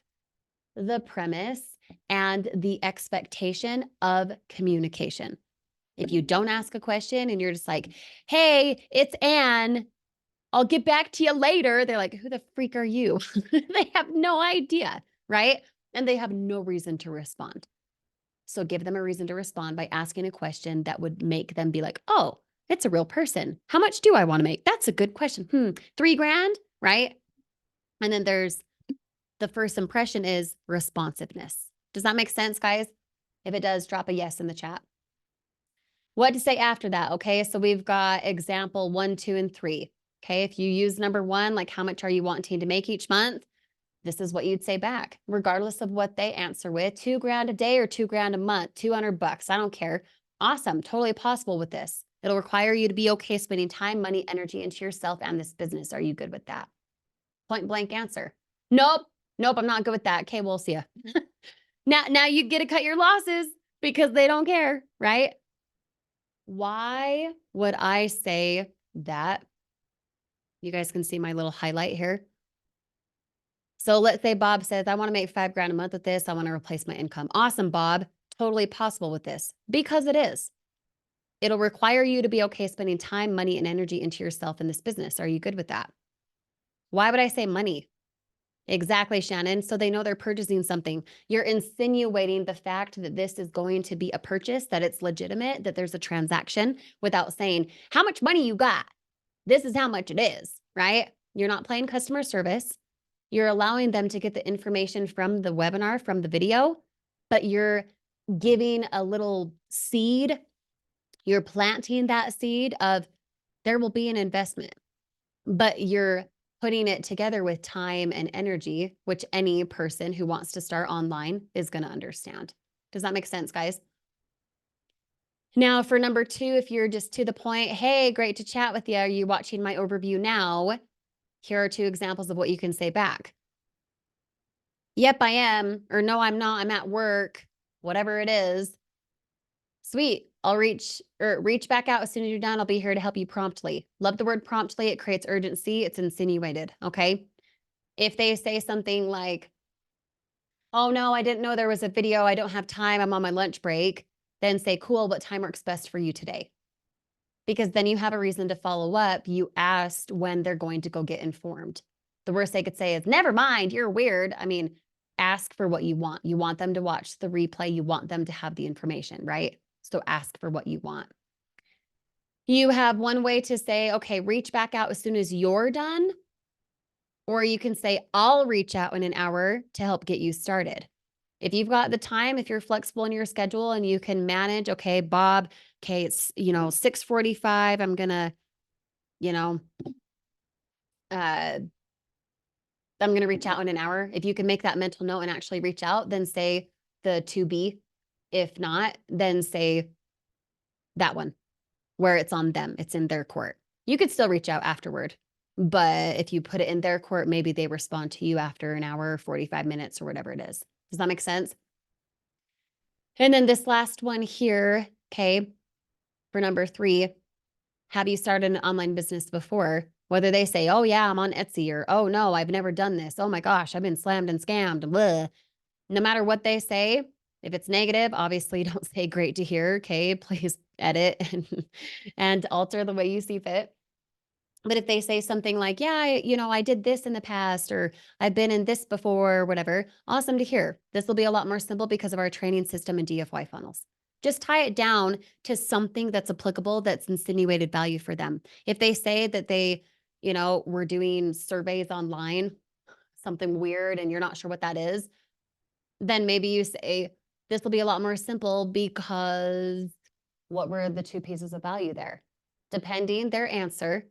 the premise and the expectation of communication. If you don't ask a question and you're just like, hey, it's Anne, I'll get back to you later. They're like, who the freak are you? They have no idea, right? And they have no reason to respond. So give them a reason to respond by asking a question that would make them be like, oh, it's a real person. How much do I want to make? That's a good question. $3 grand, right? And then there's the first impression is responsiveness. Does that make sense, guys? If it does, drop a yes in the chat. What to say after that? Okay, so we've got example 1, 2, and 3. Okay, if you use number 1, like how much are you wanting to make each month? This is what you'd say back, regardless of what they answer with. 2 grand a day or 2 grand a month, $200. I don't care. Awesome, totally possible with this. It'll require you to be okay spending time, money, energy into yourself and this business. Are you good with that? Point blank answer. Nope, I'm not good with that. Okay, we'll see ya. Now you get to cut your losses because they don't care, right? Why would I say that? You guys can see my little highlight here. So let's say Bob says, I want to make 5 grand a month with this. I want to replace my income. Awesome, Bob. Totally possible with this because it is. It'll require you to be okay spending time, money, and energy into yourself in this business. Are you good with that? Why would I say money? Exactly, Shannon. So they know they're purchasing something. You're insinuating the fact that this is going to be a purchase, that it's legitimate, that there's a transaction without saying how much money you got. This is how much it is, right? You're not playing customer service. You're allowing them to get the information from the webinar, from the video, but you're giving a little seed You're planting that seed of there will be an investment, but you're putting it together with time and energy, which any person who wants to start online is going to understand. Does that make sense, guys? Now, for number 2, if you're just to the point, hey, great to chat with you. Are you watching my overview now? Here are 2 examples of what you can say back. Yep, I am. Or no, I'm not. I'm at work. Whatever it is. Sweet. I'll reach back out as soon as you're done. I'll be here to help you promptly. Love the word promptly. It creates urgency. It's insinuated. Okay. If they say something like, oh no, I didn't know there was a video. I don't have time. I'm on my lunch break. Then say, cool, what time works best for you today? Because then you have a reason to follow up. You asked when they're going to go get informed. The worst they could say is, never mind, you're weird. I mean, ask for what you want. You want them to watch the replay. You want them to have the information, right? So ask for what you want. You have one way to say, okay, reach back out as soon as you're done. Or you can say, I'll reach out in an hour to help get you started. If you've got the time, if you're flexible in your schedule and you can manage, okay, Bob, okay, it's, 6:45. I'm going to, I'm going to reach out in an hour. If you can make that mental note and actually reach out, then say the 2B. If not, then say that one where it's on them. It's in their court. You could still reach out afterward. But if you put it in their court, maybe they respond to you after an hour, 45 minutes, or whatever it is. Does that make sense? And then this last one here, okay, for number 3, have you started an online business before? Whether they say, oh yeah, I'm on Etsy, or oh no, I've never done this. Oh my gosh, I've been slammed and scammed. Blah. No matter what they say, if it's negative, obviously don't say great to hear, okay? Please edit and alter the way you see fit. But if they say something like, yeah, I did this in the past, or I've been in this before, or whatever, awesome to hear. This will be a lot more simple because of our training system and DFY funnels. Just tie it down to something that's applicable, that's insinuated value for them. If they say that they, were doing surveys online, something weird, and you're not sure what that is, then maybe you say, this will be a lot more simple because what were the 2 pieces of value there? Depending their answer,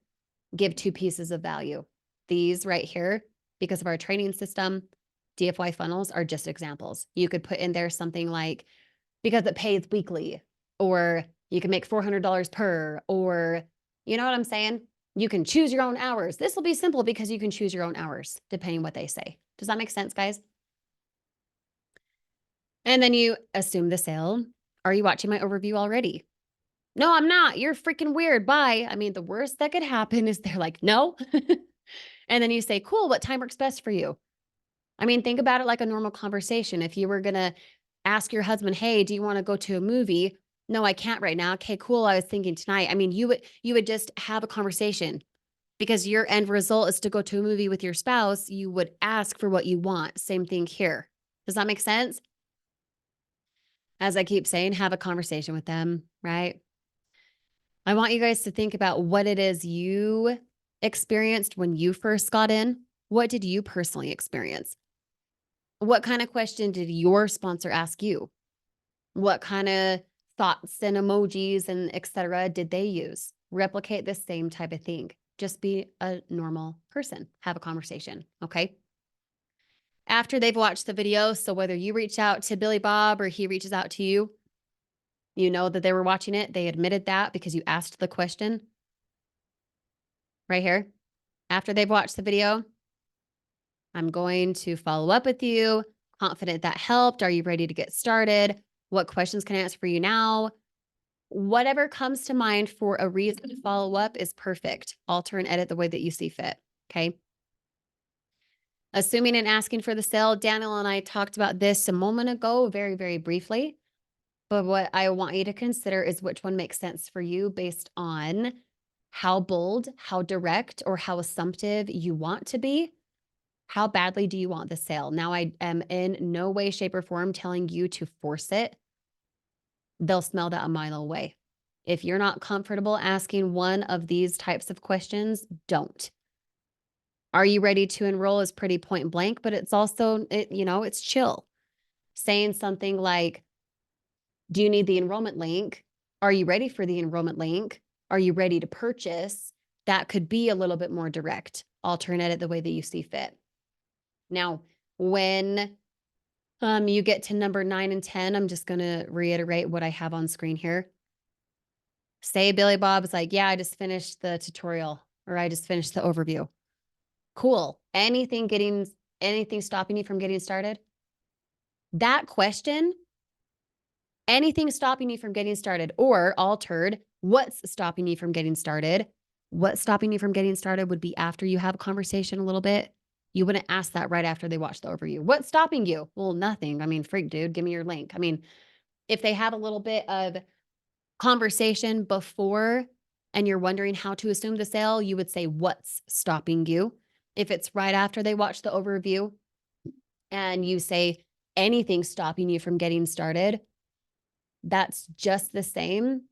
give 2 pieces of value. These right here, because of our training system, DFY funnels are just examples. You could put in there something like, because it pays weekly, or you can make $400 per, or you know what I'm saying? You can choose your own hours. This will be simple because you can choose your own hours, depending what they say. Does that make sense, guys? And then you assume the sale. Are you watching my overview already? No, I'm not. You're freaking weird. Bye. I mean, the worst that could happen is they're like, no. And then you say, cool, what time works best for you? I mean, think about it like a normal conversation. If you were going to ask your husband, hey, do you want to go to a movie? No, I can't right now. Okay, cool. I was thinking tonight. I mean, you would just have a conversation because your end result is to go to a movie with your spouse. You would ask for what you want. Same thing here. Does that make sense? As I keep saying, have a conversation with them, right? I want you guys to think about what it is you experienced when you first got in. What did you personally experience? What kind of question did your sponsor ask you? What kind of thoughts and emojis and etc. did they use? Replicate the same type of thing. Just be a normal person. Have a conversation, okay? After they've watched the video, so whether you reach out to Billy Bob or he reaches out to you, you know that they were watching it. They admitted that because you asked the question. Right here. After they've watched the video, I'm going to follow up with you. Confident that helped. Are you ready to get started? What questions can I answer for you now? Whatever comes to mind for a reason to follow up is perfect. Alter and edit the way that you see fit. Okay. Assuming and asking for the sale, Daniel and I talked about this a moment ago, very, very briefly. But what I want you to consider is which one makes sense for you based on how bold, how direct, or how assumptive you want to be. How badly do you want the sale? Now, I am in no way, shape, or form telling you to force it. They'll smell that a mile away. If you're not comfortable asking one of these types of questions, don't. Are you ready to enroll is pretty point blank, but it's also, it's chill. Saying something like, do you need the enrollment link? Are you ready for the enrollment link? Are you ready to purchase? That could be a little bit more direct. Alternate it the way that you see fit. Now, when you get to number 9 and 10, I'm just going to reiterate what I have on screen here. Say Billy Bob's like, yeah, I just finished the tutorial, or I just finished the overview. Cool. Anything stopping you from getting started? That question, anything stopping you from getting started, or altered, what's stopping you from getting started? What's stopping you from getting started would be after you have a conversation a little bit. You wouldn't ask that right after they watch the overview. What's stopping you? Well, nothing. I mean, freak, dude, give me your link. I mean, if they have a little bit of conversation before and you're wondering how to assume the sale, you would say, what's stopping you? If it's right after they watch the overview and you say anything stopping you from getting started, that's just the same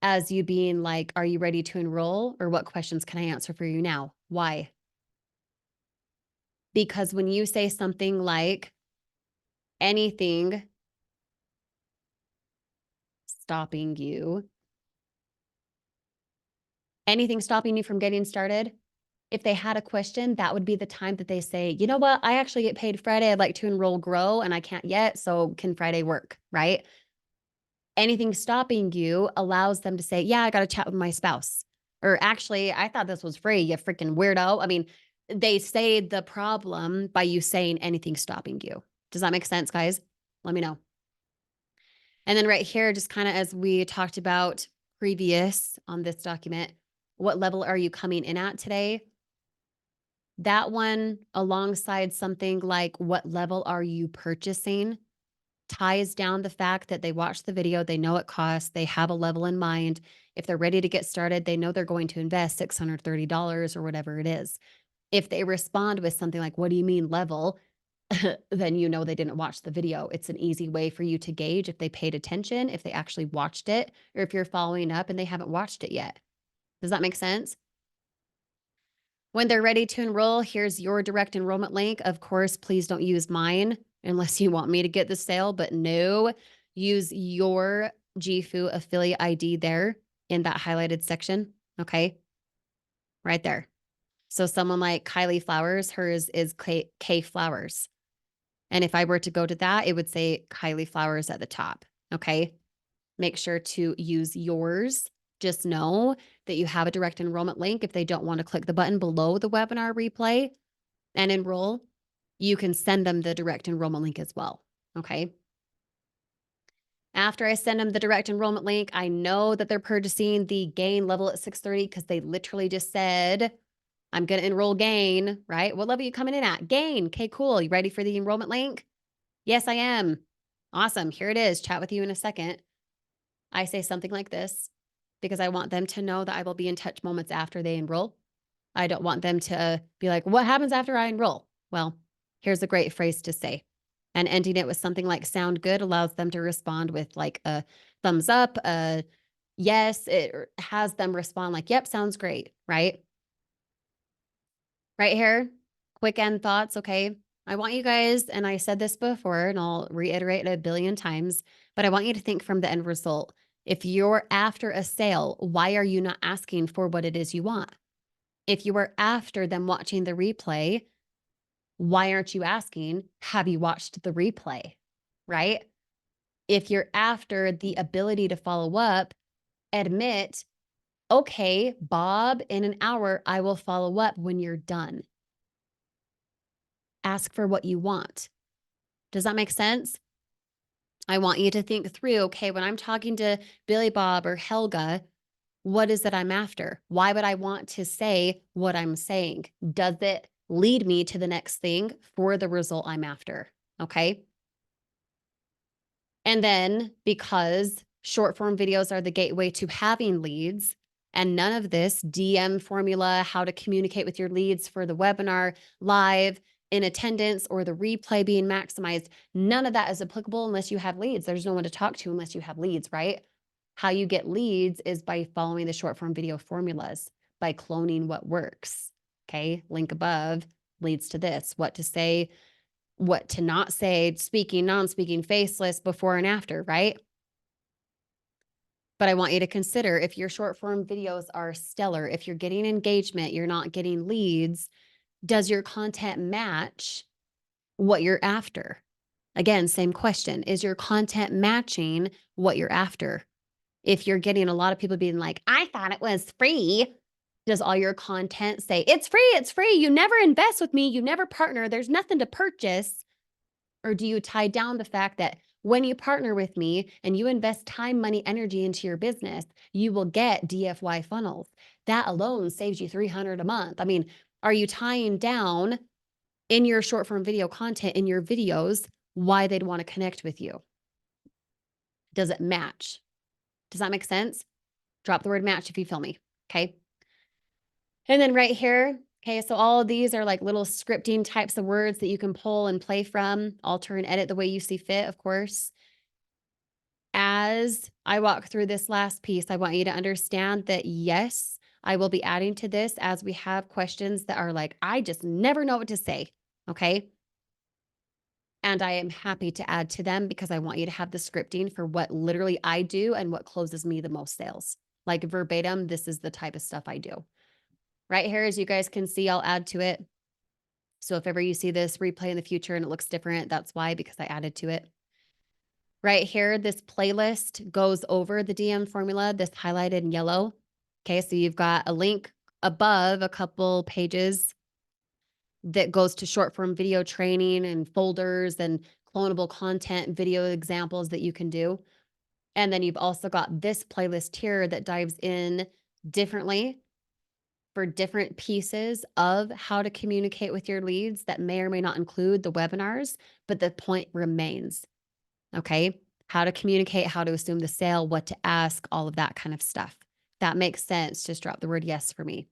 as you being like, are you ready to enroll? Or what questions can I answer for you now? Why? Because when you say something like anything stopping you, anything stopping you from getting started, if they had a question, that would be the time that they say, you know what, I actually get paid Friday. I'd like to enroll grow and I can't yet. So can Friday work, right? Anything stopping you allows them to say, yeah, I got to chat with my spouse. Or actually, I thought this was free, you freaking weirdo. I mean, they say the problem by you saying anything stopping you. Does that make sense, guys? Let me know. And then right here, just kind of as we talked about previous on this document, what level are you coming in at today? That one, alongside something like what level are you purchasing, ties down the fact that they watched the video, they know it costs, they have a level in mind. If they're ready to get started, they know they're going to invest $630 or whatever it is. If they respond with something like, what do you mean level? Then you know they didn't watch the video. It's an easy way for you to gauge if they paid attention, if they actually watched it, or if you're following up and they haven't watched it yet. Does that make sense? When they're ready to enroll, here's your direct enrollment link. Of course, please don't use mine unless you want me to get the sale, but no, use your GFU affiliate ID there in that highlighted section. Okay. Right there. So someone like Kylie Flowers, hers is K Flowers. And if I were to go to that, it would say Kylie Flowers at the top. Okay. Make sure to use yours. Just know that you have a direct enrollment link. If they don't want to click the button below the webinar replay and enroll, you can send them the direct enrollment link as well. Okay. After I send them the direct enrollment link, I know that they're purchasing the gain level at 630 because they literally just said, I'm going to enroll gain, right? What level are you coming in at? Gain. Okay, cool. You ready for the enrollment link? Yes, I am. Awesome. Here it is. Chat with you in a second. I say something like this because I want them to know that I will be in touch moments after they enroll. I don't want them to be like, what happens after I enroll? Well, here's a great phrase to say. And ending it with something like sound good allows them to respond with like a thumbs up, a yes. It has them respond like, yep, sounds great, right? Right here, quick end thoughts, okay? I want you guys, and I said this before, and I'll reiterate it a billion times, but I want you to think from the end result. If you're after a sale, why are you not asking for what it is you want? If you are after them watching the replay, why aren't you asking, have you watched the replay? Right? If you're after the ability to follow up, admit, okay, Bob, in an hour, I will follow up when you're done. Ask for what you want. Does that make sense? I want you to think through, okay, when I'm talking to Billy Bob or Helga, what is it I'm after? Why would I want to say what I'm saying? Does it lead me to the next thing for the result I'm after? Okay. And then because short form videos are the gateway to having leads, and none of this DM formula, how to communicate with your leads for the webinar, live, in attendance, or the replay being maximized, none of that is applicable unless you have leads. There's no one to talk to unless you have leads, right? How you get leads is by following the short form video formulas, by cloning what works. Okay, link above leads to this, what to say, what to not say, speaking, non-speaking, faceless, before and after, right? But I want you to consider if your short form videos are stellar, if you're getting engagement, you're not getting leads, does your content match what you're after? Again, same question. Is your content matching what you're after? If you're getting a lot of people being like, I thought it was free, does all your content say, it's free, you never invest with me, you never partner, there's nothing to purchase? Or do you tie down the fact that when you partner with me and you invest time, money, energy into your business, you will get DFY funnels? That alone saves you $300 a month. I mean, are you tying down in your short form video content, in your videos, why they'd want to connect with you? Does it match? Does that make sense? Drop the word match if you feel me. Okay. And then right here, okay, so all of these are like little scripting types of words that you can pull and play from, alter and edit the way you see fit, of course. As I walk through this last piece, I want you to understand that yes, I will be adding to this as we have questions that are like, I just never know what to say. Okay. And I am happy to add to them because I want you to have the scripting for what literally I do and what closes me the most sales. Like verbatim, this is the type of stuff I do. Right here, as you guys can see, I'll add to it. So if ever you see this replay in the future and it looks different, that's why, because I added to it. Right here, this playlist goes over the DM formula, this highlighted in yellow. Okay, so you've got a link above a couple pages that goes to short form video training and folders and clonable content video examples that you can do. And then you've also got this playlist here that dives in differently for different pieces of how to communicate with your leads that may or may not include the webinars, but the point remains. Okay. How to communicate, how to assume the sale, what to ask, all of that kind of stuff. That makes sense. Just drop the word yes for me.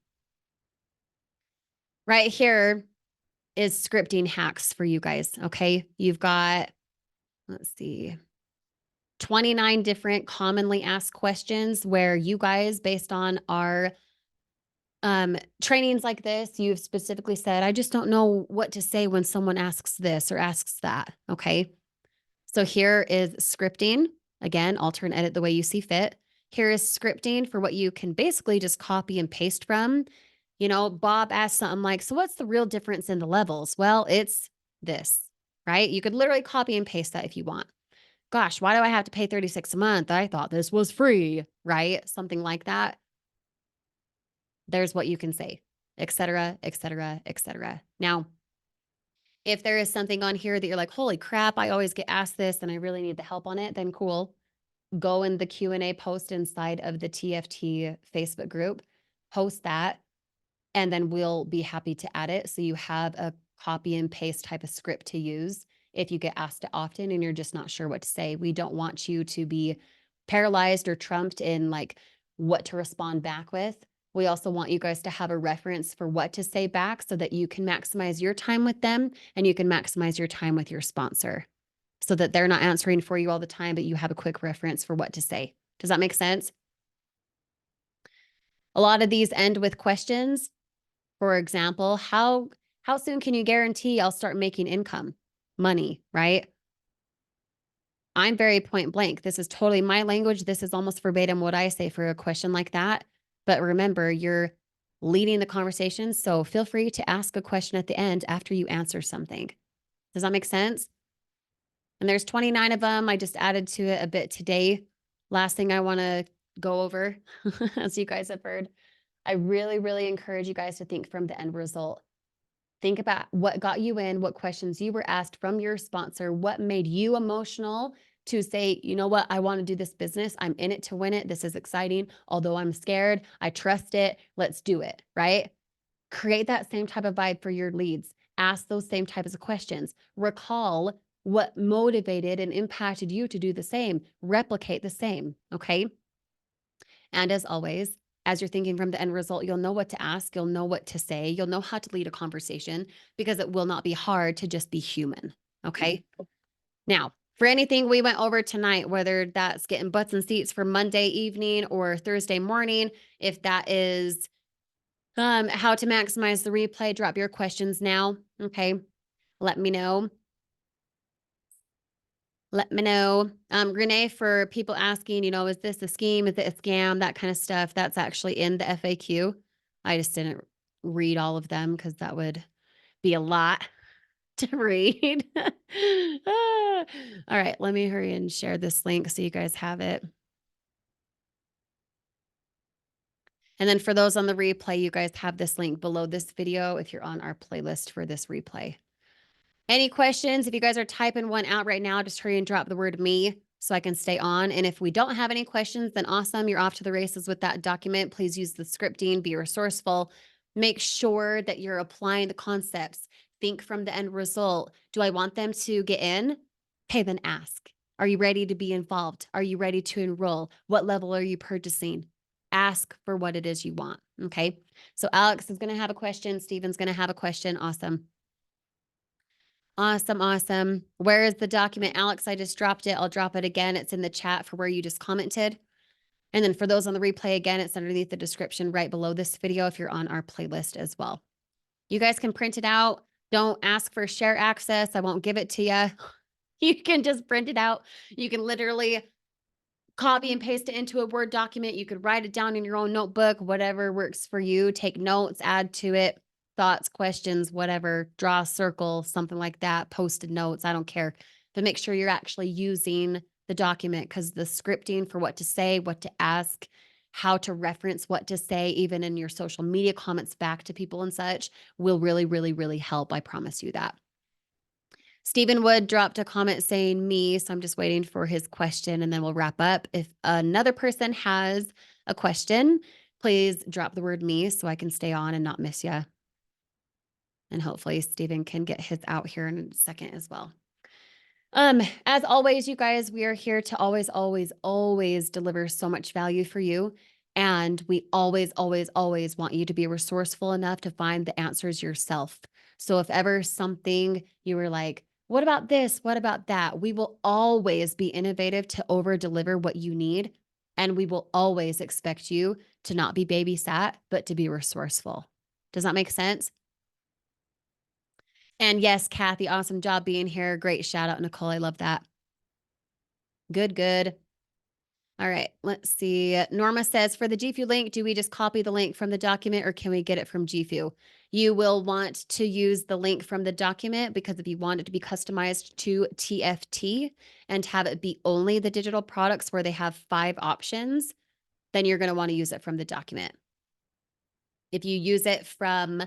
Right here is scripting hacks for you guys. Okay. You've got, let's see, 29 different commonly asked questions where you guys, based on our trainings like this, you've specifically said, I just don't know what to say when someone asks this or asks that. Okay. So here is scripting. Again, alter and edit the way you see fit. Here is scripting for what you can basically just copy and paste from. You know, Bob asked something like, so what's the real difference in the levels? Well, it's this, right? You could literally copy and paste that if you want. Gosh, why do I have to pay $36 a month? I thought this was free, right? Something like that. There's what you can say, et cetera, et cetera, et cetera. Now, if there is something on here that you're like, holy crap, I always get asked this and I really need the help on it, then cool. Go in the Q&A post inside of the TFT Facebook group, post that, and then we'll be happy to add it. So you have a copy and paste type of script to use if you get asked it often and you're just not sure what to say. We don't want you to be paralyzed or trumped in like what to respond back with. We also want you guys to have a reference for what to say back so that you can maximize your time with them and you can maximize your time with your sponsor so that they're not answering for you all the time, but you have a quick reference for what to say. Does that make sense? A lot of these end with questions. For example, how soon can you guarantee I'll start making income, money, right? I'm very point blank. This is totally my language. This is almost verbatim what I say for a question like that. But remember, you're leading the conversation. So feel free to ask a question at the end after you answer something. Does that make sense? And there's 29 of them. I just added to it a bit today. Last thing I want to go over, as you guys have heard, I really, really encourage you guys to think from the end result. Think about what got you in, what questions you were asked from your sponsor, what made you emotional to say, you know what, I want to do this business. I'm in it to win it. This is exciting. Although I'm scared, I trust it. Let's do it, right? Create that same type of vibe for your leads. Ask those same types of questions. Recall what motivated and impacted you to do the same. Replicate the same, okay? And as always, as you're thinking from the end result, you'll know what to ask, you'll know what to say, you'll know how to lead a conversation because it will not be hard to just be human, okay? Now, for anything we went over tonight, whether that's getting butts and seats for Monday evening or Thursday morning, if that is how to maximize the replay, drop your questions now, okay? Let me know. Let me know. Renee, for people asking, you know, is this a scheme? Is it a scam? That kind of stuff. That's actually in the FAQ. I just didn't read all of them because that would be a lot to read. Ah. All right, let me hurry and share this link so you guys have it. And then for those on the replay, you guys have this link below this video if you're on our playlist for this replay. Any questions? If you guys are typing one out right now, just hurry and drop the word me so I can stay on. And if we don't have any questions, then awesome. You're off to the races with that document. Please use the scripting, be resourceful. Make sure that you're applying the concepts. Think from the end result. Do I want them to get in? Okay, then ask. Are you ready to be involved? Are you ready to enroll? What level are you purchasing? Ask for what it is you want. Okay. So Alex is going to have a question. Steven's going to have a question. Awesome. Awesome. Awesome. Where is the document? Alex, I just dropped it. I'll drop it again. It's in the chat for where you just commented. And then for those on the replay, again, it's underneath the description right below this video if you're on our playlist as well. You guys can print it out. Don't ask for share access. I won't give it to you. You can just print it out. You can literally copy and paste it into a Word document. You could write it down in your own notebook, whatever works for you. Take notes, add to it, thoughts, questions, whatever, draw a circle, something like that, Post-it notes, I don't care. But make sure you're actually using the document because the scripting for what to say, what to ask, how to reference what to say, even in your social media comments back to people and such, will really, really, really help. I promise you that. Stephen Wood dropped a comment saying me, so I'm just waiting for his question and then we'll wrap up. If another person has a question, please drop the word me so I can stay on and not miss you. And hopefully Stephen can get his out here in a second as well. As always, you guys, we are here to always, always, always deliver so much value for you. And we always, always, always want you to be resourceful enough to find the answers yourself. So if ever something you were like, what about this? What about that? We will always be innovative to over deliver what you need. And we will always expect you to not be babysat, but to be resourceful. Does that make sense? And yes, Kathy, awesome job being here. Great shout out, Nicole. I love that. Good, good. All right, let's see. Norma says, for the GFU link, do we just copy the link from the document or can we get it from GFU? You will want to use the link from the document because if you want it to be customized to TFT and have it be only the digital products where they have 5 options, then you're going to want to use it from the document. If you use it from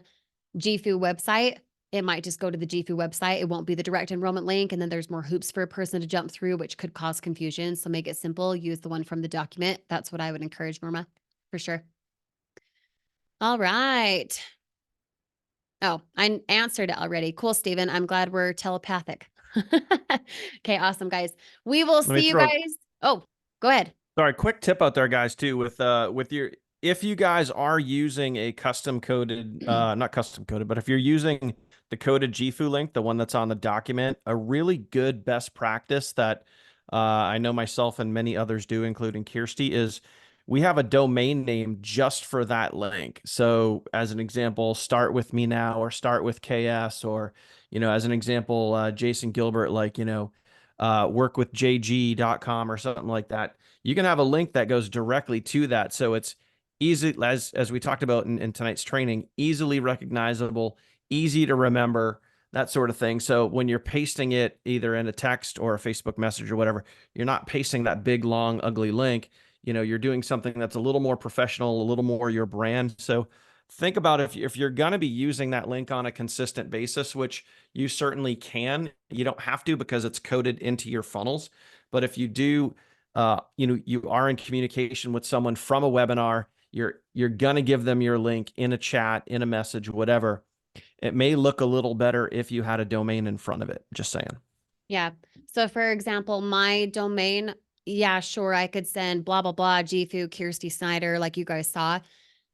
GFU website, it might just go to the GFU website. It won't be the direct enrollment link. And then there's more hoops for a person to jump through, which could cause confusion. So make it simple. Use the one from the document. That's what I would encourage, Norma, for sure. All right. Oh, I answered it already. Cool, Steven. I'm glad we're telepathic. Okay, awesome, guys. We will see you guys. Oh, go ahead. Sorry, quick tip out there, guys, too, with your, if you guys are using a custom coded, not custom coded, but if you're using the coded GFU link, the one that's on the document, a really good best practice that I know myself and many others do, including Kirsty, is we have a domain name just for that link. So as an example, start with me now, or start with KS, or, you know, as an example, Jason Gilbert, like, you know, workwithjg.com or something like that. You can have a link that goes directly to that. So it's easy, as we talked about in tonight's training, easily recognizable, easy to remember, that sort of thing. So when you're pasting it either in a text or a Facebook message or whatever, you're not pasting that big, long, ugly link. You know, you're doing something that's a little more professional, a little more your brand. So think about if you're going to be using that link on a consistent basis, which you certainly can. You don't have to because it's coded into your funnels. But if you do, you know, you are in communication with someone from a webinar, you're going to give them your link in a chat, in a message, whatever. It may look a little better if you had a domain in front of it. Just saying. Yeah. So for example, my domain, yeah, sure, I could send blah, blah, blah, GFU, Kirsty Snyder, like you guys saw.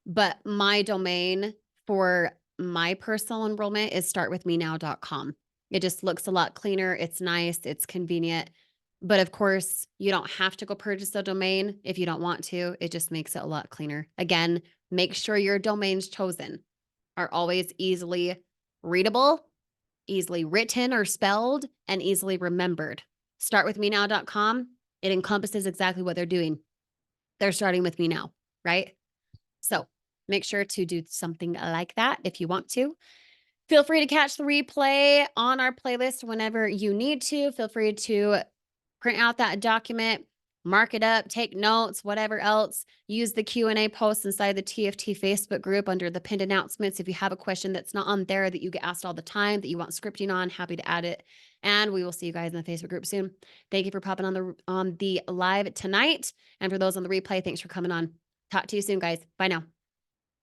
But my domain for my personal enrollment is startwithmenow.com. It just looks a lot cleaner. It's nice. It's convenient. But of course, you don't have to go purchase a domain if you don't want to. It just makes it a lot cleaner. Again, make sure your domains chosen are always easily readable, easily written or spelled, and easily remembered. startwithmenow.com, it encompasses exactly what they're doing. They're starting with me now, right? So make sure to do something like that if you want to. Feel free to catch the replay on our playlist whenever you need to. Feel free to print out that document, mark it up, take notes, whatever else. Use the Q&A post inside the TFT Facebook group under the pinned announcements. If you have a question that's not on there that you get asked all the time that you want scripting on, happy to add it. And we will see you guys in the Facebook group soon. Thank you for popping on the live tonight. And for those on the replay, thanks for coming on. Talk to you soon, guys. Bye now.